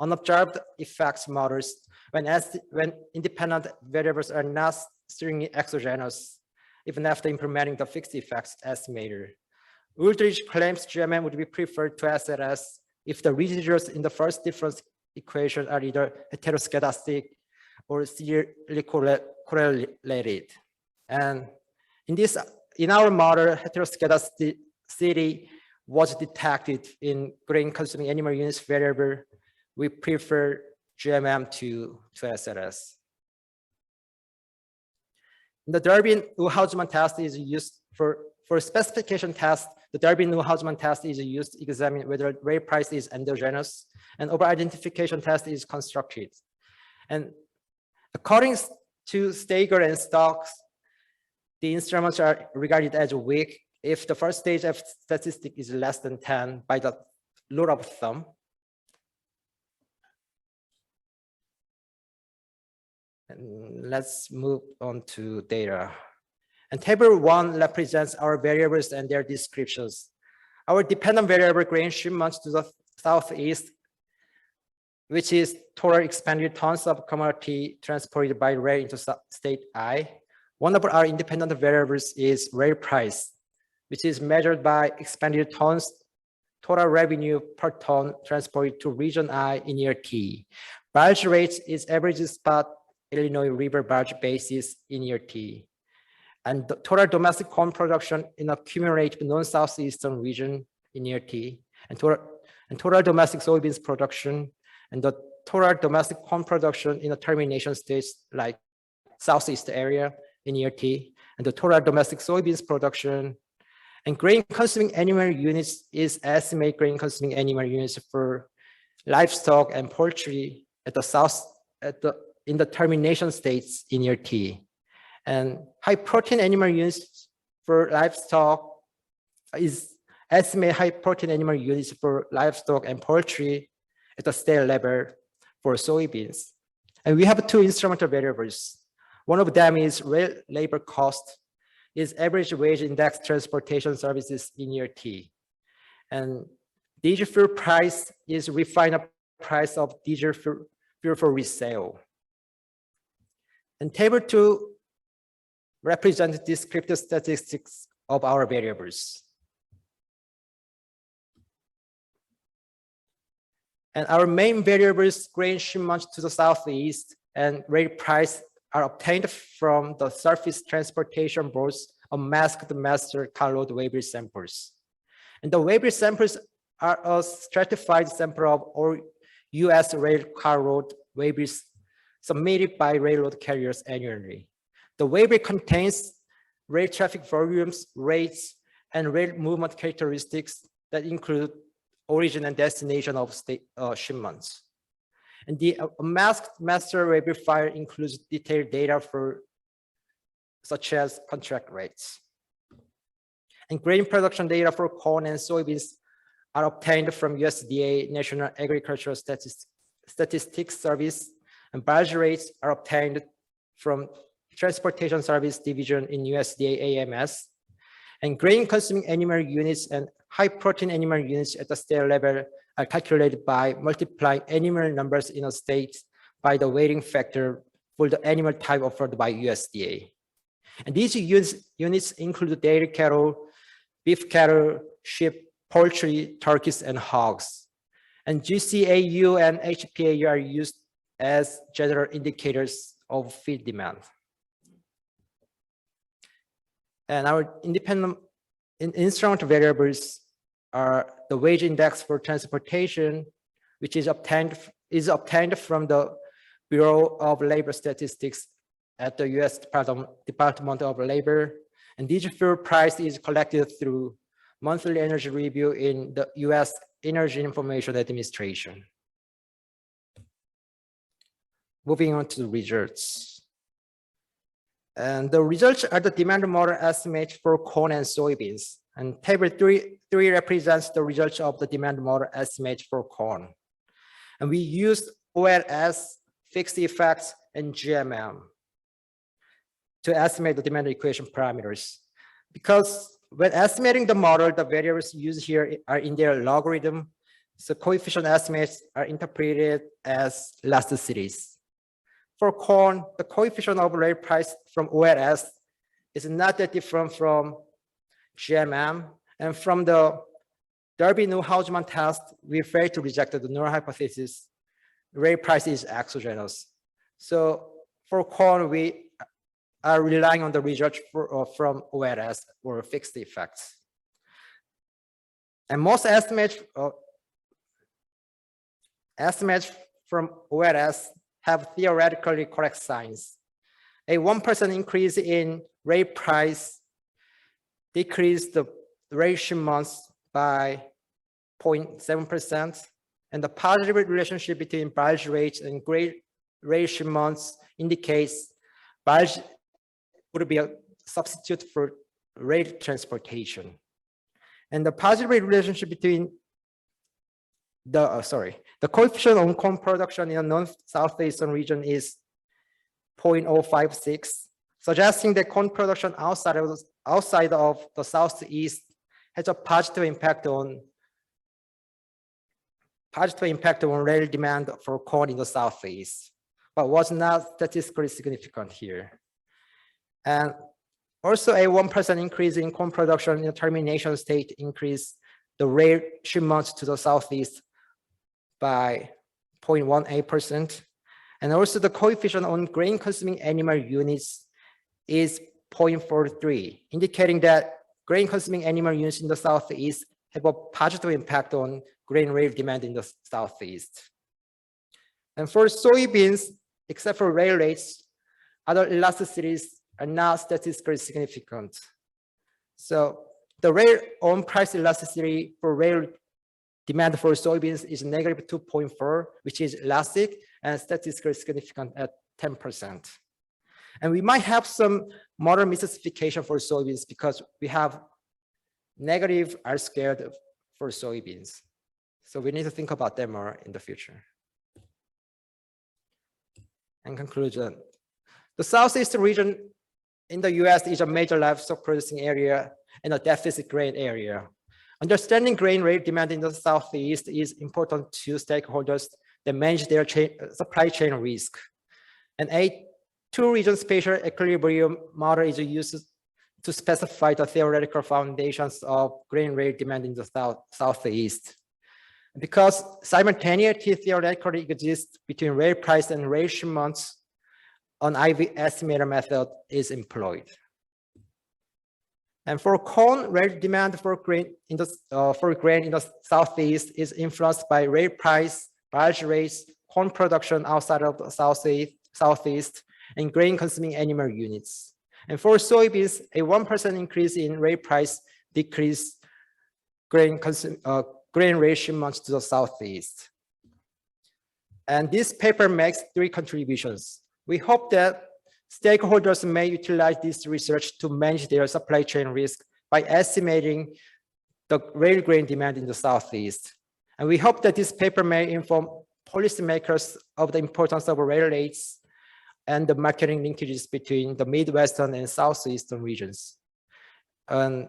unobserved effects models when independent variables are not strictly exogenous, even after implementing the fixed effects estimator. Ulrich claims GMM would be preferred to SLS if the residuals in the first difference equation are either heteroscedastic or serially correlated. And in our model, heteroscedasticity was detected in grain consuming animal units variable. We prefer GMM to SLS. The Durbin-Hausman test is used for specification test. The Durbin-Hausman test is used to examine whether rail price is endogenous, and over-identification test is constructed. And according to Stager and Stokes, the instruments are regarded as weak if the first stage of statistic is less than 10 by the rule of thumb. And let's move on to data. And table 1 represents our variables and their descriptions. Our dependent variable grain shipments to the southeast, which is total expanded tons of commodity transported by rail into state I. One of our independent variables is rail price, which is measured by expanded tons, total revenue per ton transported to region I in year T. Barge rate is average spot Illinois River barge basis in year T. And the total domestic corn production in a cumulative non-southeastern region in year T, and total domestic soybeans production, and the total domestic corn production in the termination states like southeast area in year T, and the total domestic soybeans production. And grain consuming animal units is estimated grain consuming animal units for livestock and poultry at the in the termination states in year T. And high protein animal units for livestock is estimated high protein animal units for livestock and poultry at the state level for soybeans. And we have two instrumental variables. One of them is rail labor cost, is average wage index transportation services in year T. And diesel fuel price is refined price of diesel fuel for resale. And table 2 represents descriptive statistics of our variables. And our main variables, grain shipments to the southeast and rail price, are obtained from the surface transportation boards of masked master carload weighbridge samples. And the weighbridge samples are a stratified sample of all US rail carload weighbridges submitted by railroad carriers annually. The weighbridge contains rail traffic volumes, rates, and rail movement characteristics that include origin and destination of shipments. And the masked master weighbridge file includes detailed data for such as contract rates. And grain production data for corn and soybeans are obtained from USDA National Agricultural Statistics Service, and barge rates are obtained from Transportation Service Division in USDA AMS. And grain consuming animal units and high protein animal units at the state level are calculated by multiplying animal numbers in a state by the weighting factor for the animal type offered by USDA. And these units include dairy cattle, beef cattle, sheep, poultry, turkeys, and hogs. And GCAU and HPAU are used as general indicators of feed demand. And our independent instrument variables are the wage index for transportation, which is obtained from the Bureau of Labor Statistics at the US Department of Labor. And diesel fuel price is collected through monthly energy review in the US Energy Information Administration. Moving on to the results. And the results are the demand model estimates for corn and soybeans. And table three represents the results of the demand model estimate for corn. And we used OLS, fixed effects, and GMM to estimate the demand equation parameters. Because when estimating the model, the variables used here are in their logarithm, so coefficient estimates are interpreted as elasticities. For corn, the coefficient of rate price from OLS is not that different from GMM, and from the Darby-Newhausman test, we failed to reject the null hypothesis. Rate price is exogenous. So for corn, we are relying on the results from OLS or fixed effects. And most estimates from OLS have theoretically correct signs. A 1% increase in rate price decreased the ration months by 0.7%, and the positive relationship between barge rates and grain ration months indicates barge would be a substitute for rail transportation. And the positive relationship between the coefficient on corn production in the north-southeastern region is 0.056, suggesting that corn production outside of the southeast has a positive impact on rail demand for corn in the southeast, but was not statistically significant here. And also a 1% increase in corn production in the termination state increased the rail shipments to the southeast by 0.18%. And also the coefficient on grain consuming animal units is 0.43, indicating that grain consuming animal units in the southeast have a positive impact on grain rail demand in the southeast. And for soybeans, except for rail rates, other elasticities are not statistically significant. So the rail on price elasticity for rail demand for soybeans is negative 2.4, which is elastic and statistically significant at 10%. And we might have some model misclassification for soybeans because we have negative R squared for soybeans. So we need to think about them more in the future. In conclusion, the Southeast region in the US is a major livestock producing area and a deficit grain area. Understanding grain rate demand in the Southeast is important to stakeholders that manage their supply chain risk. And a two-region spatial equilibrium model is used to specify the theoretical foundations of grain rate demand in the Southeast. Because simultaneity theoretically exists between rail price and rail shipments, an IV estimator method is employed. And for corn, rail demand for grain in the Southeast is influenced by rail price, barge rates, corn production outside of the Southeast, and grain consuming animal units. And for soybeans, a 1% increase in rail price decreased grain rail shipments to the Southeast. And this paper makes 3 contributions. We hope that stakeholders may utilize this research to manage their supply chain risk by estimating the rail grain demand in the Southeast. And we hope that this paper may inform policymakers of the importance of rail rates and the marketing linkages between the Midwestern and Southeastern regions. And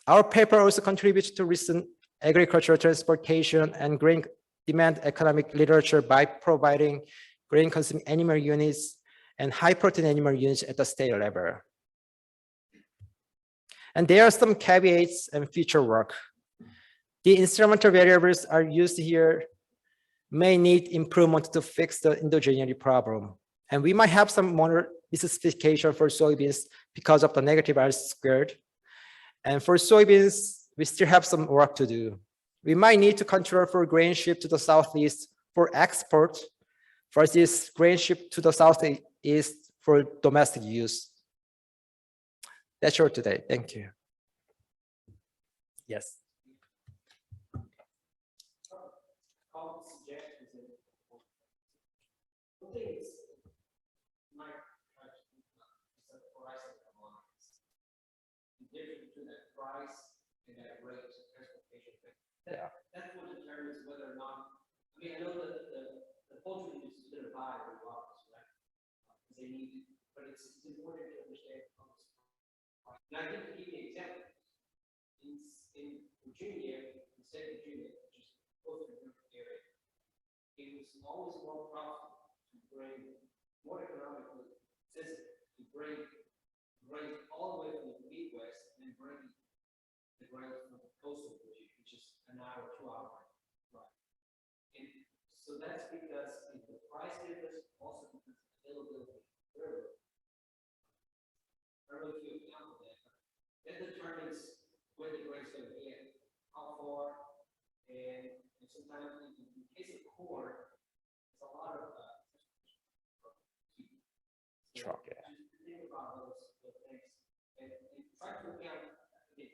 our paper also contributes to recent agricultural transportation and grain demand economic literature by providing grain consuming animal units and high protein animal units at the state level. And there are some caveats and future work. The instrumental variables are used here may need improvement to fix the endogeneity problem. And we might have some more misclassification for soybeans because of the negative R squared. And for soybeans, we still have some work to do. We might need to control for grain shipped to the Southeast for export versus grain shipped to the Southeast for domestic use. That's all today. Thank you. Yes. and that rate, transportation rate. That's what determines whether or not, I mean, I know that the poultry industry is going to buy the lots, right? Because they need it, but it's important to understand. And I think to give you an example, in Virginia, in the state of Virginia, which is close to the area, it was always more profitable to bring, more economically sensitive, to bring all the way from the Midwest and bring the grain from the coastal Virginia, which is an hour, 2 hour ride. And so that's because the price difference, also because of availability of the railroad. I don't know if you account for that, but that determines where the grain's going to get, how far, and sometimes in the case of corn, it's a lot of Truck, yeah. just think about those things and try to account the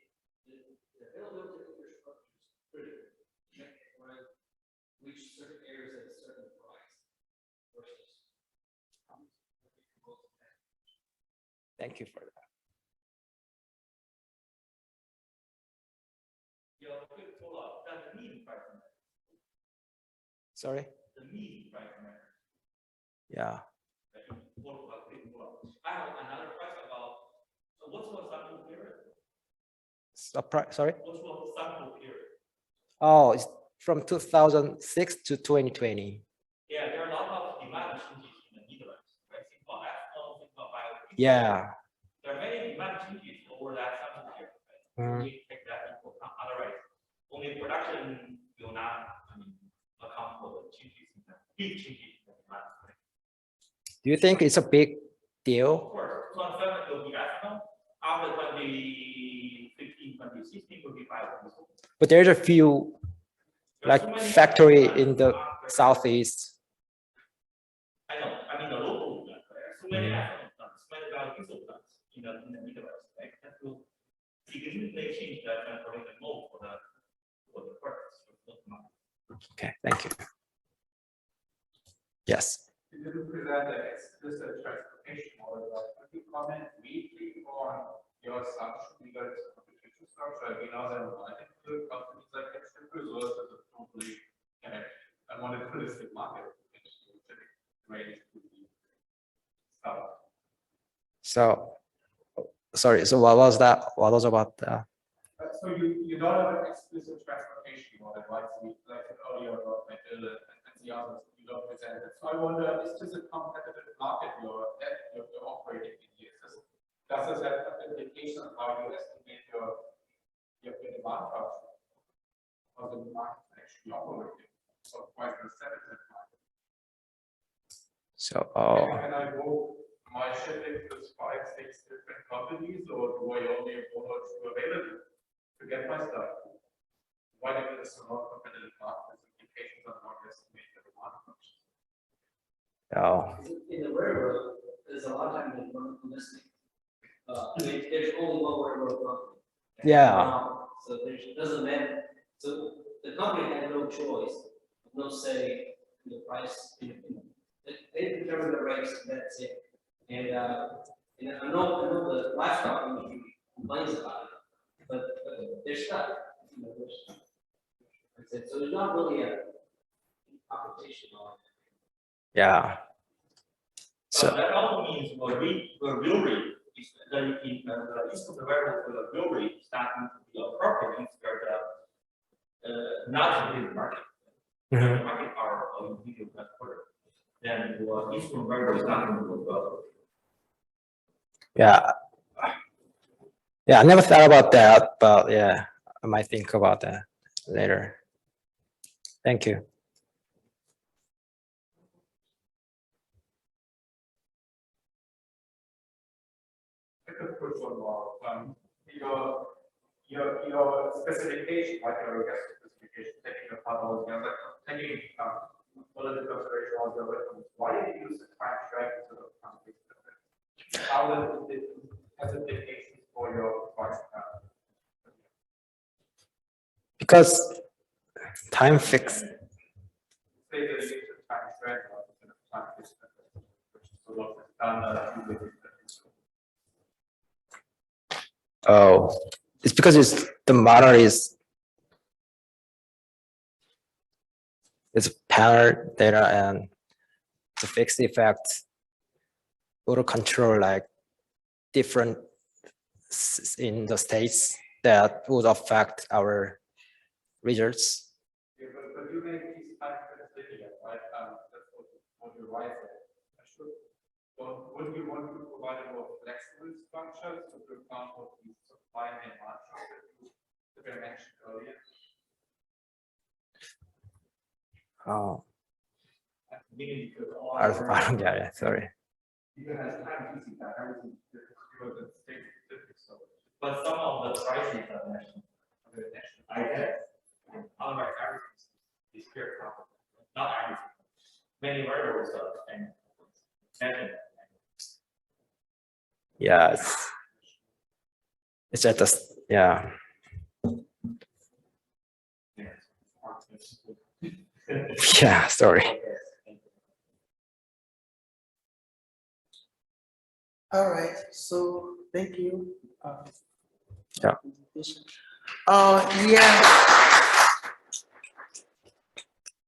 availability of infrastructure is critical. Right? Reach certain areas at a certain price versus. Thank you for that. Yeah, good follow up. That's the mean price matter. Sorry? The mean price matter. Yeah. I have another question about, so what's your sample period? Sorry? What's your sample period? Oh, it's from 2006 to 2020. Yeah, there are a lot of demand changes in the Netherlands, right? Think about ethanol, think about biodiesel. Yeah. There are many demand changes over that sample period, right? We take that into account. Otherwise, only production will not, account for the changes in the big changes in the demand. Right? Do you think it's a big deal? Of course, 2007 will be ethanol. After 2015, 2016 will be biodiesel. But there's a few like factory in the southeast. I know. I mean the local plant, right? So many ethanol plants, many biodiesel plants in the Midwest, right? That will significantly change the transportation mode for the purpose. Okay, thank you. Yes. You didn't present the explicit transportation model, but could you comment briefly on your assumption regarding competition structure? We know that multiple companies like reserved as a totally a monopolistic market, which range to be stuff. So, sorry. So what was that? What was about that? So you don't have an explicit transportation model, right? So like earlier about Medell and the others, you don't present it. So I wonder, is this a competitive market you're operating in here? Does this have implications on how you estimate your demand function? How the market is actually operating? So quite a sensitive market. So, Can I go my shipping to 5, 6 different companies, or do I only have 1 or 2 available to get my stuff? Why do this a more competitive market? Implications on how you estimate the demand function? In the railroad, there's a lot of times there's monopolistic. There's only one railroad company. yeah. So there's doesn't matter. So the company has no choice, no say in the price. They determine the rates, and that's it. And I know the livestock industry complains about it, but they're stuck. So there's not really a competition on it. Yeah. So that also means the real rate is the east of the railroad for the real rate is starting to be appropriate for the not in the market. The market are individual transporter. Then the eastern railroad is not going to go well. Yeah. Yeah, I never thought about that, but yeah, I might think about that later. Thank you. I could push one more. Your specification, like your guest specification, taking apart all the other, taking political consideration all the other, why did you use the time track instead of country? How does it has implications for your price? Because time fixed. Say that you use the time track instead of time fixed, which is sort of done. Oh, it's because the model is panel data and the fixed effect auto control like different in the states that would affect our results. Yeah, but you make these kind of linear, right? That's what you write there. I should. But would you want to provide a more flexible structure, so for example, the supply and demand that I mentioned earlier? Oh, Meaning because I don't get it, sorry. Even as time easy, that everything because it's state specific, so. But some of the prices are national. I guess. Otherwise, everything is pure profit. Not everything. Many variables are and national. Yeah, it's just yeah. Yeah, sorry. All right, so thank you. Yeah. Yeah.